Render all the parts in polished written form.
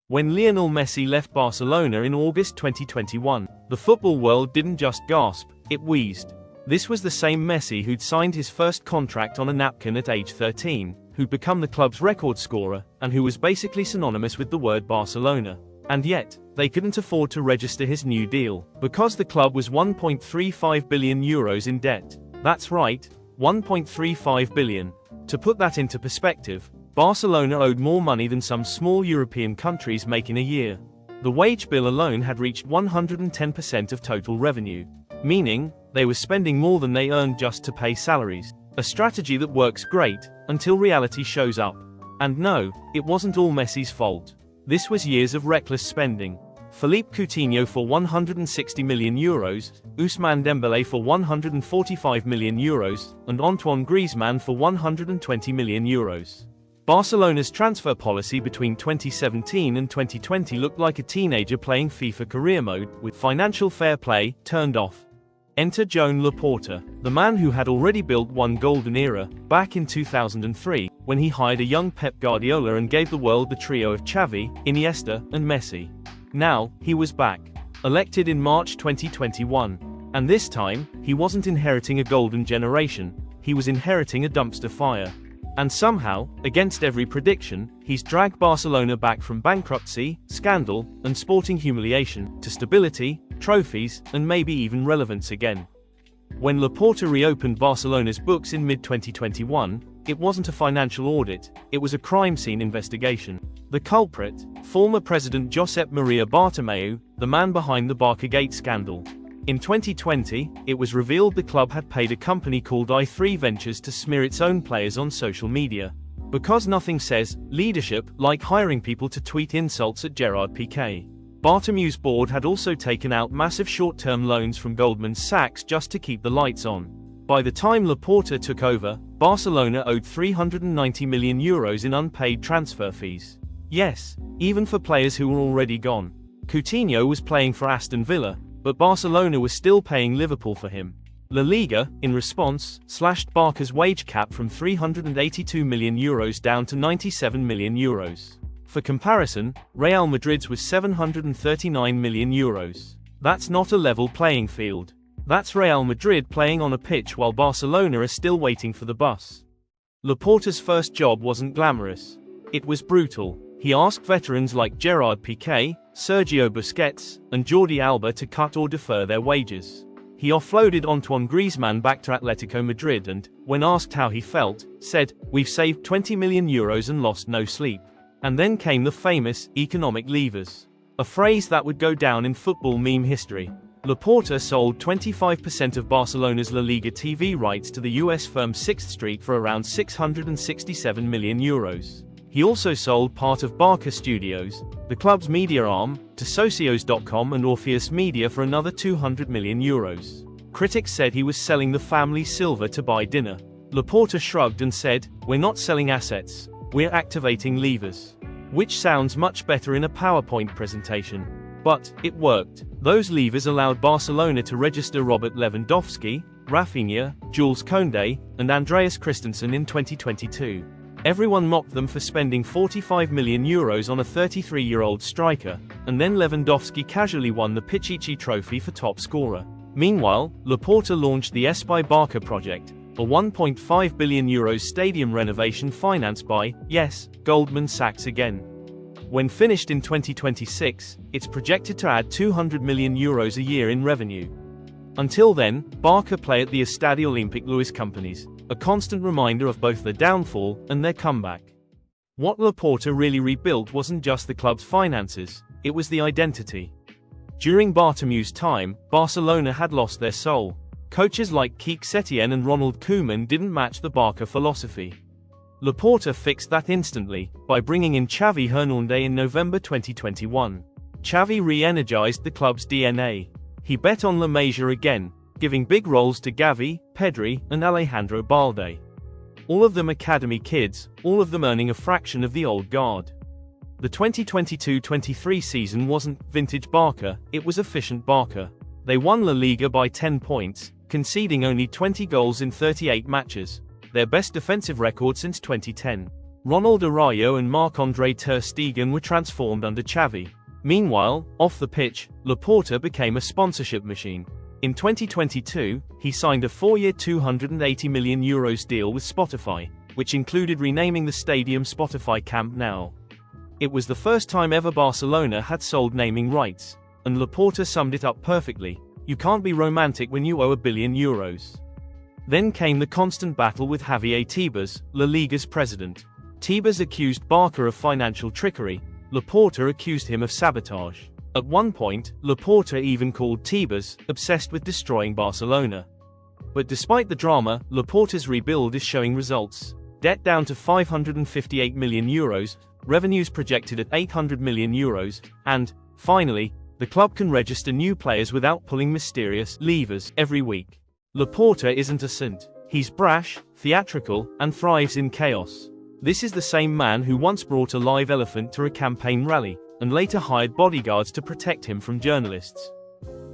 When Lionel Messi left Barcelona in August 2021, the football world didn't just gasp, it wheezed. This was the same Messi who'd signed his first contract on a napkin at age 13, who'd become the club's record scorer, and who was basically synonymous with the word Barcelona. And yet, they couldn't afford to register his new deal, because the club was €1.35 billion in debt. That's right, 1.35 billion. To put that into perspective, Barcelona owed more money than some small European countries make in a year. The wage bill alone had reached 110% of total revenue, meaning they were spending more than they earned just to pay salaries. A strategy that works great, until reality shows up. And no, it wasn't all Messi's fault. This was years of reckless spending. Philippe Coutinho for €160 million, Ousmane Dembélé for €145 million, and Antoine Griezmann for €120 million. Barcelona's transfer policy between 2017 and 2020 looked like a teenager playing FIFA career mode, with financial fair play turned off. Enter Joan Laporta, the man who had already built one golden era, back in 2003, when he hired a young Pep Guardiola and gave the world the trio of Xavi, Iniesta, and Messi. Now, he was back. Elected in March 2021. And this time, he wasn't inheriting a golden generation, he was inheriting a dumpster fire. And somehow, against every prediction, he's dragged Barcelona back from bankruptcy, scandal, and sporting humiliation, to stability, trophies, and maybe even relevance again. When Laporta reopened Barcelona's books in mid-2021, it wasn't a financial audit, it was a crime scene investigation. The culprit, former President Josep Maria Bartomeu, the man behind the Barcagate scandal. In 2020, it was revealed the club had paid a company called i3 Ventures to smear its own players on social media. Because nothing says leadership like hiring people to tweet insults at Gerard Piqué. Bartomeu's board had also taken out massive short-term loans from Goldman Sachs just to keep the lights on. By the time Laporta took over, Barcelona owed €390 million in unpaid transfer fees. Yes, even for players who were already gone. Coutinho was playing for Aston Villa, but Barcelona was still paying Liverpool for him. La Liga, in response, slashed Barca's wage cap from €382 million down to €97 million. For comparison, Real Madrid's was €739 million. That's not a level playing field. That's Real Madrid playing on a pitch while Barcelona are still waiting for the bus. Laporta's first job wasn't glamorous. It was brutal. He asked veterans like Gerard Piqué, Sergio Busquets, and Jordi Alba to cut or defer their wages. He offloaded Antoine Griezmann back to Atletico Madrid and, when asked how he felt, said, "We've saved €20 million and lost no sleep." And then came the famous economic levers. A phrase that would go down in football meme history. Laporta sold 25% of Barcelona's La Liga TV rights to the US firm 6th Street for around €667 million. He also sold part of Barca Studios, the club's media arm, to Socios.com and Orpheus Media for another €200 million. Critics said he was selling the family silver to buy dinner. Laporta shrugged and said, "We're not selling assets, we're activating levers." Which sounds much better in a PowerPoint presentation. But it worked. Those levers allowed Barcelona to register Robert Lewandowski, Rafinha, Jules Koundé, and Andreas Christensen in 2022. Everyone mocked them for spending €45 million on a 33-year-old striker, and then Lewandowski casually won the Pichichi Trophy for top scorer. Meanwhile, Laporta launched the Espai Barca project, a €1.5 billion stadium renovation financed by, yes, Goldman Sachs again. When finished in 2026, it's projected to add €200 million a year in revenue. Until then, Barca play at the Estadio Olímpic Luis Companys, a constant reminder of both their downfall and their comeback. What Laporta really rebuilt wasn't just the club's finances, it was the identity. During Bartomeu's time, Barcelona had lost their soul. Coaches like Quique Setién and Ronald Koeman didn't match the Barca philosophy. Laporta fixed that instantly, by bringing in Xavi Hernandez in November 2021. Xavi re-energized the club's DNA. He bet on La Masia again, giving big roles to Gavi, Pedri, and Alejandro Balde. All of them academy kids, all of them earning a fraction of the old guard. The 2022-23 season wasn't vintage Barca, it was efficient Barca. They won La Liga by 10 points, conceding only 20 goals in 38 matches, their best defensive record since 2010. Ronald Araujo and Marc-Andre ter Stegen were transformed under Xavi. Meanwhile, off the pitch, Laporta became a sponsorship machine. In 2022, he signed a 4-year €280 million deal with Spotify, which included renaming the stadium Spotify Camp Nou. It was the first time ever Barcelona had sold naming rights, and Laporta summed it up perfectly: you can't be romantic when you owe €1 billion. Then came the constant battle with Javier Tebas, La Liga's president. Tebas accused Barca of financial trickery, Laporta accused him of sabotage. At one point, Laporta even called Tebas obsessed with destroying Barcelona. But despite the drama, Laporta's rebuild is showing results. Debt down to €558 million, revenues projected at €800 million, and, finally, the club can register new players without pulling mysterious levers every week. Laporta isn't a saint. He's brash, theatrical, and thrives in chaos. This is the same man who once brought a live elephant to a campaign rally, and later hired bodyguards to protect him from journalists.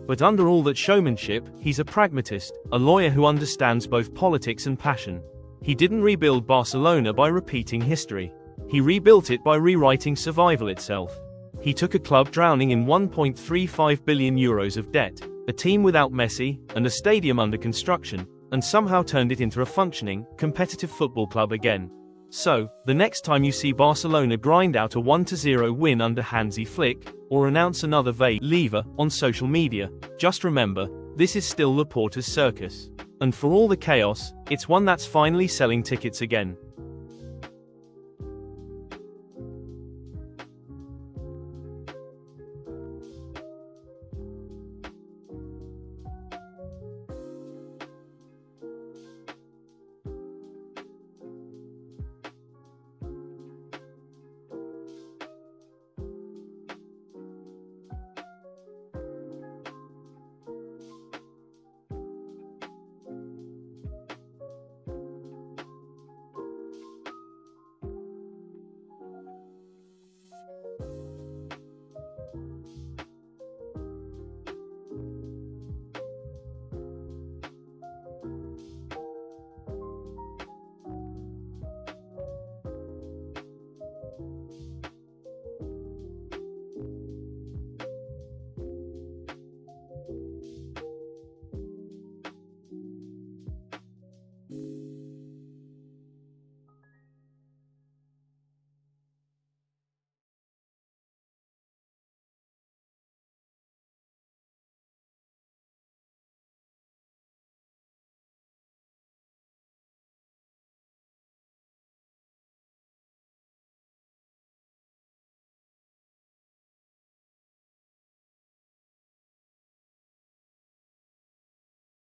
But under all that showmanship, he's a pragmatist, a lawyer who understands both politics and passion. He didn't rebuild Barcelona by repeating history. He rebuilt it by rewriting survival itself. He took a club drowning in €1.35 billion of debt, a team without Messi, and a stadium under construction, and somehow turned it into a functioning, competitive football club again. So, the next time you see Barcelona grind out a 1-0 win under Hansi Flick, or announce another lever on social media, just remember, this is still Laporta's circus. And for all the chaos, it's one that's finally selling tickets again.